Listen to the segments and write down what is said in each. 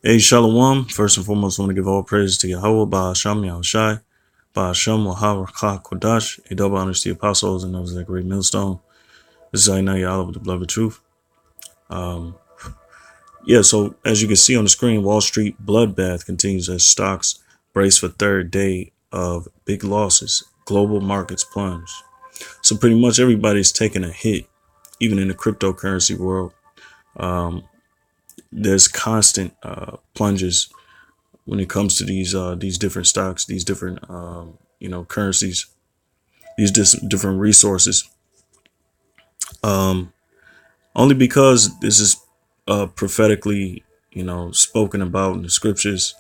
Hey, Shalom. First and foremost, I want to give all praise to Yahweh, Ba'asham Yahushai, Ba'asham Waharakha Kodash, a double honors to the apostles and those that great millstone. This is Aina Yahweh with the beloved truth. So as you can see on the screen, Wall Street bloodbath continues as stocks brace for third day of big losses. Global markets plunge. So pretty much everybody's taking a hit, even in the cryptocurrency world. There's constant plunges when it comes to these different stocks, these different currencies, these different resources. Only because this is prophetically, spoken about in the scriptures.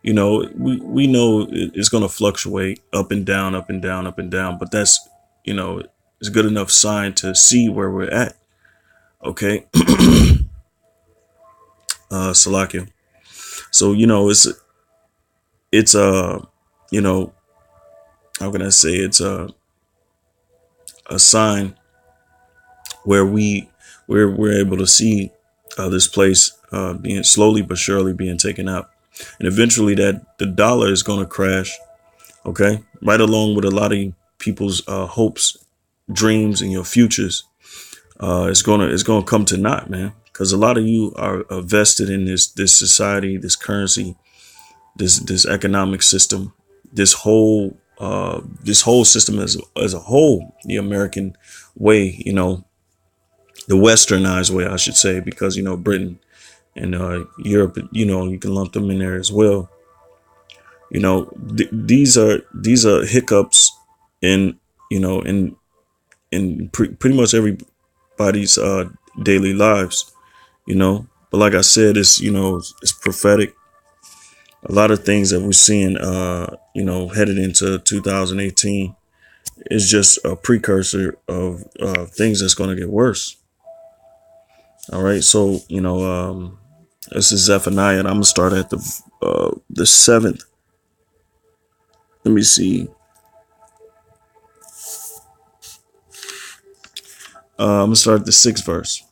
We know it's going to fluctuate up and down, up and down, up and down. But that's it's a good enough sign to see where we're at. Okay, Salakia. So it's how can I say, it's a sign where we're able to see this place being slowly but surely being taken out, and eventually that the dollar is going to crash. Okay, right along with a lot of people's hopes, dreams, and your futures. It's gonna come to naught, man, because a lot of you are vested in this society, this currency, this economic system, this whole system as a whole, the American way, the westernized way, I should say, because Britain and Europe, you can lump them in there as well. These are hiccups in pretty much everybody's daily lives, but like I said, it's prophetic. A lot of things that we're seeing headed into 2018 is just a precursor of things that's going to get worse. All right, so this is Zephaniah, and I'm gonna start at the seventh. Let me see. I'm gonna start at the sixth verse.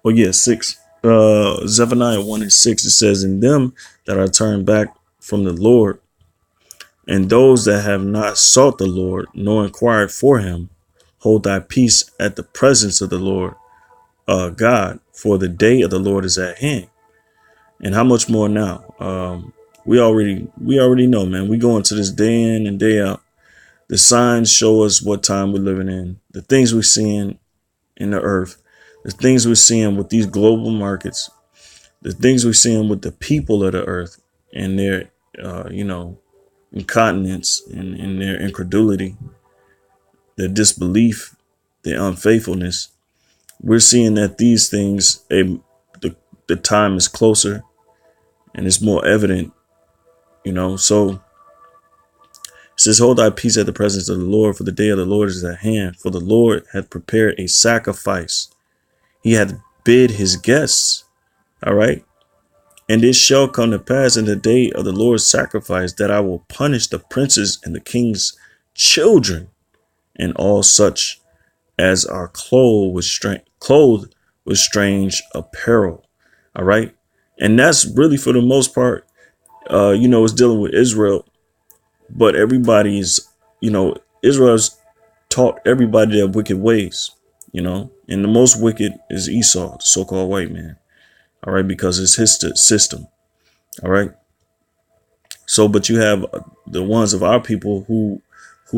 Oh yeah, six. Zephaniah 1:6. It says, "In them that are turned back from the Lord, and those that have not sought the Lord, nor inquired for him, hold thy peace at the presence of the Lord God, for the day of the Lord is at hand." And how much more now? We already know, man. We go into this day in and day out. The signs show us what time we're living in. The things we're seeing in the earth, the things we're seeing with these global markets, the things we're seeing with the people of the earth and their, incontinence and their incredulity, their disbelief, their unfaithfulness. We're seeing that these things, the time is closer and it's more evident, So it says, "Hold thy peace at the presence of the Lord, for the day of the Lord is at hand. For the Lord hath prepared a sacrifice. He hath bid his guests." All right. "And it shall come to pass in the day of the Lord's sacrifice that I will punish the princes and the king's children and all such as are clothed with strange apparel." All right. And that's really, for the most part, it's dealing with Israel. But everybody's, Israel's taught everybody their wicked ways, and the most wicked is Esau, the so-called white man. All right. Because it's his system. All right. So, but you have the ones of our people who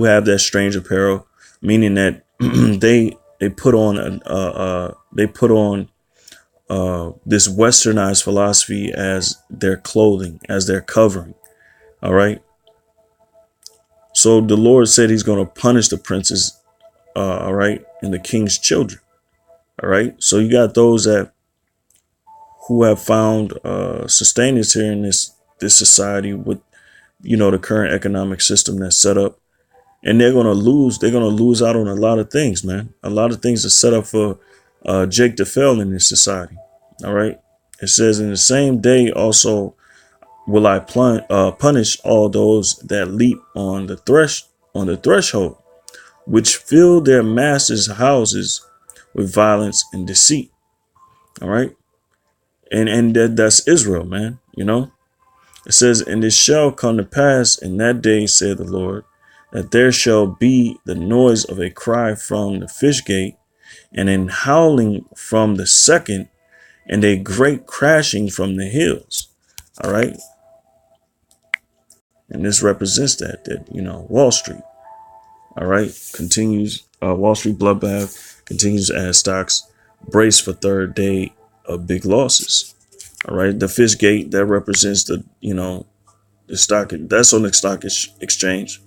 have that strange apparel, meaning that they put on this westernized philosophy as their clothing, as their covering. All right. So the Lord said he's going to punish the princes, all right, and the king's children. All right. So you got those who have found sustenance here in this society with, the current economic system that's set up. And they're going to lose out on a lot of things, man. A lot of things are set up for Jake to fail in this society. All right. It says, "In the same day also will I punish all those that leap on the threshold, which fill their masters' houses with violence and deceit." All right. And that's Israel, man. You know, it says, and it shall come to pass in that day, said the Lord, that there shall be the noise of a cry from the fish gate, and an howling from the second, and a great crashing from the hills. All right. And this represents that Wall Street. All right. Continues, Wall Street bloodbath continues as stocks brace for third day of big losses. All right. The fish gate that represents the stock that's on the exchange.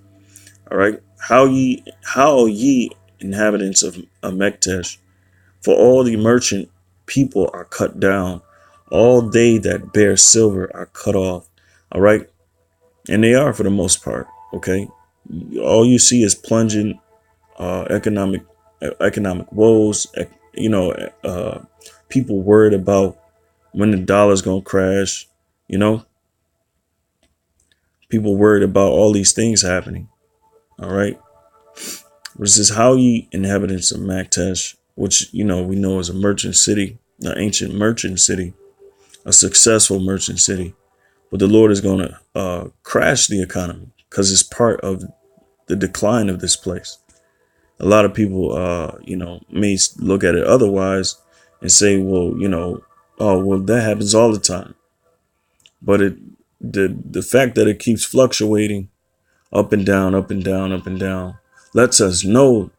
All right. How ye inhabitants of Mektesh, for all the merchant people are cut down. All they that bear silver are cut off. All right. And they are for the most part. OK, all you see is plunging economic woes. People worried about when the dollar's going to crash. You know, people worried about all these things happening. All right. Which is how ye inhabitants of Maktesh, which, we know is a merchant city, an ancient merchant city, a successful merchant city. But the Lord is going to crash the economy because it's part of the decline of this place. A lot of people, may look at it otherwise and say, well, oh, well, that happens all the time. But the fact that it keeps fluctuating up and down, up and down, up and down, lets us know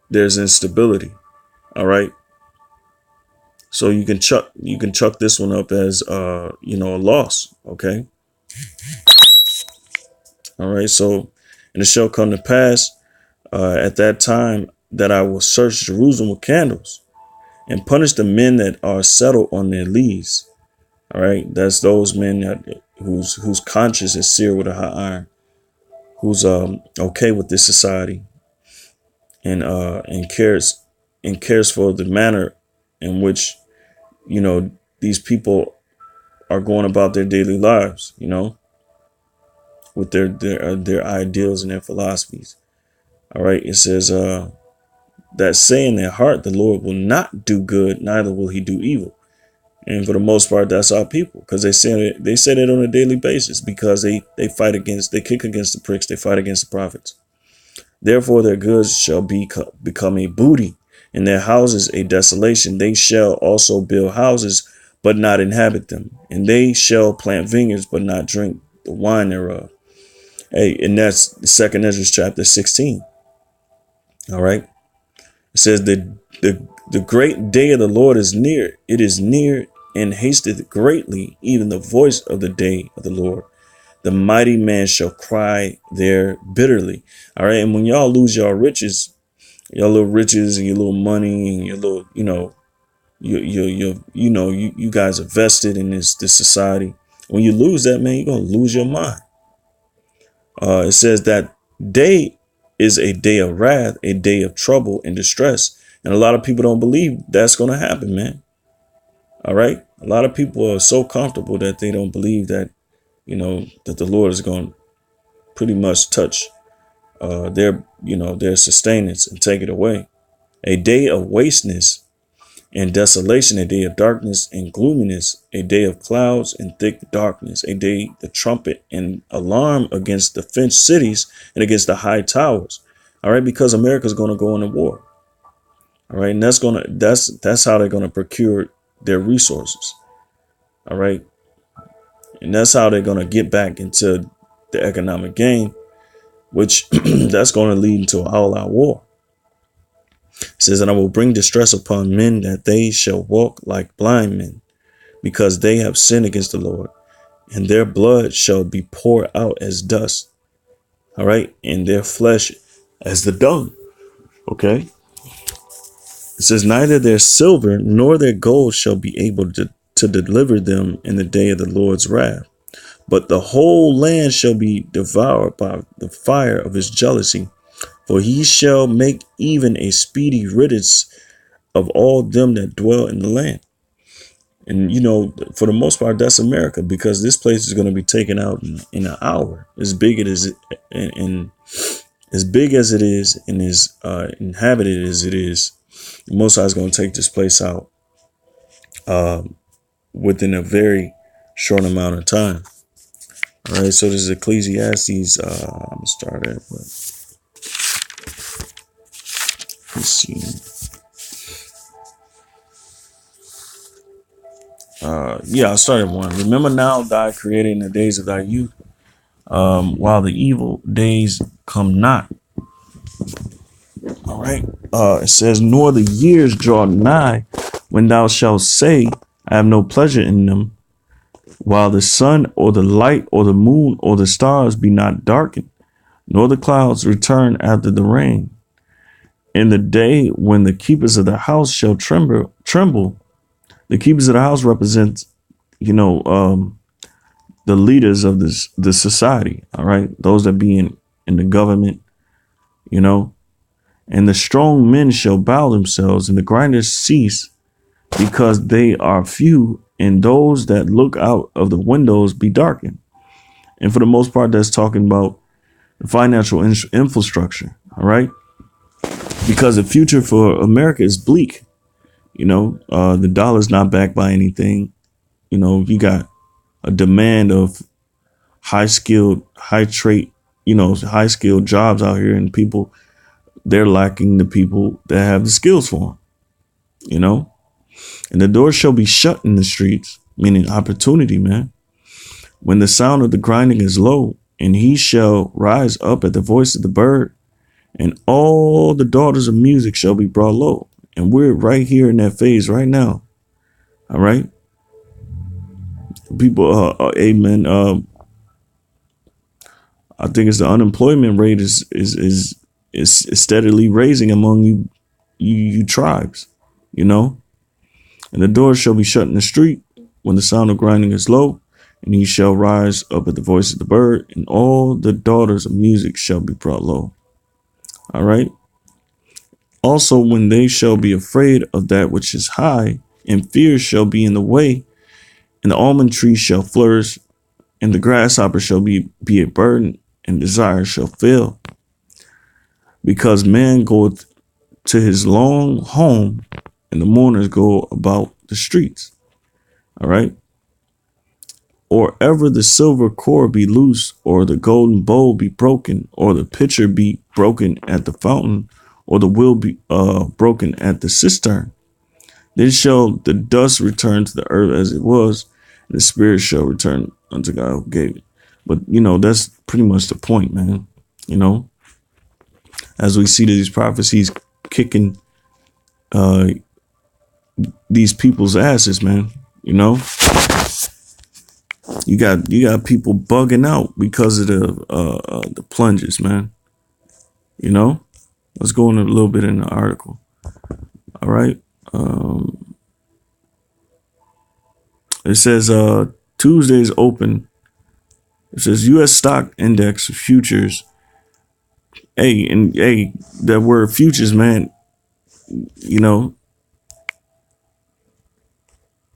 there's instability. All right. So you can chuck this one up as a loss. OK. All right. So, and it shall come to pass at that time that I will search Jerusalem with candles and punish the men that are settled on their lees. All right. That's those men whose conscience is seared with a hot iron, who's OK with this society and cares for the manner in which these people are going about their daily lives, with their ideals and their philosophies. All right. It says that say in their heart, the Lord will not do good, neither will he do evil. And for the most part, that's our people, because they say it on a daily basis, because they kick against the pricks, they fight against the prophets. Therefore, their goods shall become a booty, and their houses a desolation. They shall also build houses, but not inhabit them. And they shall plant vineyards, but not drink the wine thereof. Hey, and that's the 2nd Ezra chapter 16. All right. It says the great day of the Lord is near. It is near and hasteth greatly, even the voice of the day of the Lord. The mighty man shall cry there bitterly. All right. And when y'all lose your little riches and your little money and your little, you guys are vested in this society. When you lose that, man, you're going to lose your mind. It says that day is a day of wrath, a day of trouble and distress. And a lot of people don't believe that's going to happen, man. All right. A lot of people are so comfortable that they don't believe that, that the Lord is going to pretty much touch their sustenance and take it away. A day of wasteness and desolation, a day of darkness and gloominess, a day of clouds and thick darkness, a day the trumpet and alarm against the fenced cities and against the high towers. All right, because America's going to go into war. All right, and that's how they're going to procure their resources. All right, and that's how they're going to get back into the economic gain, which that's going to lead into an all-out war. It says, and I will bring distress upon men, that they shall walk like blind men, because they have sinned against the Lord, and their blood shall be poured out as dust. All right. And their flesh as the dung. OK. It says, neither their silver nor their gold shall be able to deliver them in the day of the Lord's wrath, but the whole land shall be devoured by the fire of his jealousy. For he shall make even a speedy riddance of all them that dwell in the land. And, for the most part, that's America, because this place is going to be taken out in an hour, as big as it is and as inhabited as it is. The Most High is going to take this place out within a very short amount of time. All right, so this is Ecclesiastes. I'm gonna start at, let's see. I'll start at 1. Remember now thy created in the days of thy youth, while the evil days come not. All right. It says, nor the years draw nigh when thou shalt say, I have no pleasure in them, while the sun or the light or the moon or the stars be not darkened, nor the clouds return after the rain. In the day when the keepers of the house shall tremble. The keepers of the house represent, the leaders of the society. All right. Those that be in the government, and the strong men shall bow themselves and the grinders cease because they are few, and those that look out of the windows be darkened. And for the most part, that's talking about the financial infrastructure. All right. Because the future for America is bleak. The dollar's not backed by anything. You got a demand of high skilled jobs out here, and people, they're lacking the people that have the skills for them, and the doors shall be shut in the streets, meaning opportunity, man. When the sound of the grinding is low, and he shall rise up at the voice of the bird, and all the daughters of music shall be brought low. And we're right here in that phase right now. All right. People, amen. I think it's the unemployment rate is steadily raising among you tribes, and the doors shall be shut in the street when the sound of grinding is low, and he shall rise up at the voice of the bird, and all the daughters of music shall be brought low. All right. Also, when they shall be afraid of that which is high, and fear shall be in the way, and the almond tree shall flourish, and the grasshopper shall be a burden, and desire shall fail. Because man goeth to his long home, and the mourners go about the streets. All right. Or ever the silver cord be loose, or the golden bowl be broken, or the pitcher be broken at the fountain, or the wheel be broken at the cistern. Then shall the dust return to the earth as it was, and the spirit shall return unto God who gave it. But, that's pretty much the point, man. As we see these prophecies kicking these people's asses, man, you got people bugging out because of the plunges, man. Let's go in a little bit in the article. All right. It says Tuesday's open. It says U.S. stock index futures. Hey, that word futures, man.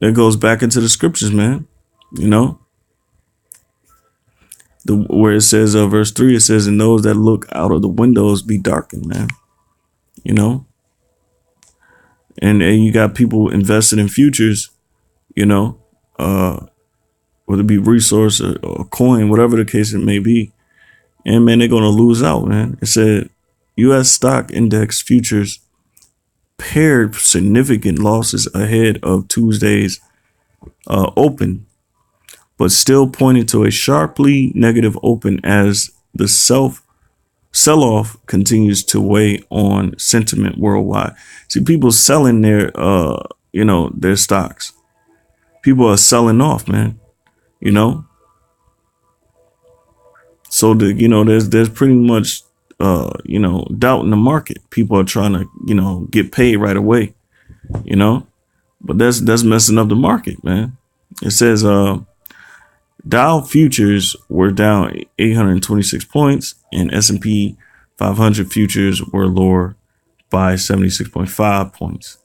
That goes back into the scriptures, man. Where it says verse 3, it says, and those that look out of the windows be darkened, man. And you got people invested in futures, whether it be resource or coin, whatever the case it may be. And man, they're going to lose out, man. It said U.S. stock index futures paired significant losses ahead of Tuesday's open, but still pointing to a sharply negative open as the sell-off continues to weigh on sentiment worldwide. See, people selling their stocks. People are selling off, man. So there's pretty much doubt in the market. People are trying to get paid right away, but that's messing up the market, man. It says Dow futures were down 826 points, and S&P 500 futures were lower by 76.5 points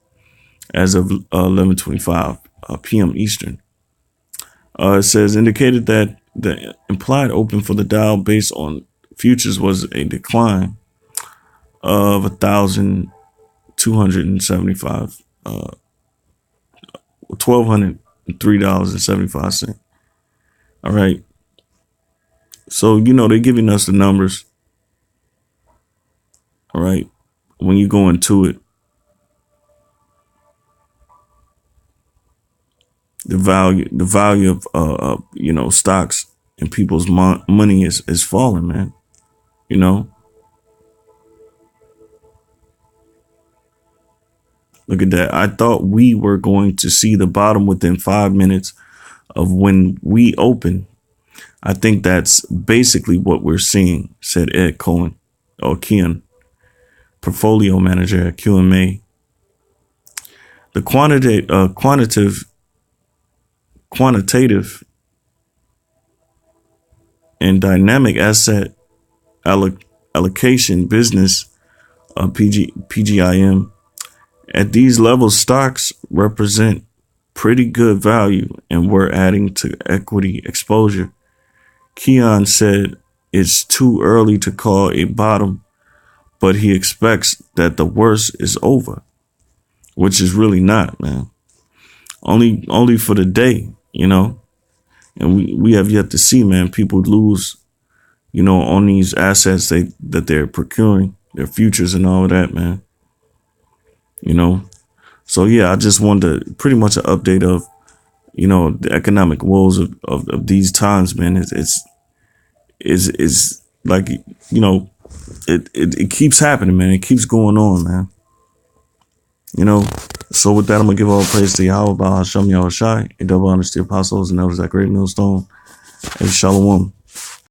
as of 11:25 p.m. Eastern. It says indicated that the implied open for the Dow based on futures was a decline of 1,275 $1,203.75. All right. So, they're giving us the numbers. All right. When you go into it, the value of, stocks and people's money is falling, man. You know, look at that. I thought we were going to see the bottom within 5 minutes of when we open. I think that's basically what we're seeing, said Ed Cohen, or Kian, portfolio manager at QMA. The quantitative and dynamic asset allocation business, PGIM, at these levels, stocks represent pretty good value, and we're adding to equity exposure. Keon said it's too early to call a bottom, but he expects that the worst is over, which is really not, man. Only for the day, and we have yet to see, man, people lose, on these assets that they're procuring, their futures and all of that, man. So yeah, I just wanted to pretty much an update of, the economic woes of these times, man. It's like, it keeps happening, man. It keeps going on, man. So with that, I'm gonna give all praise to Yahweh, Baal Hashem, Yahweh Shai, a double honors to the apostles and elders, that great millstone, and Shalom.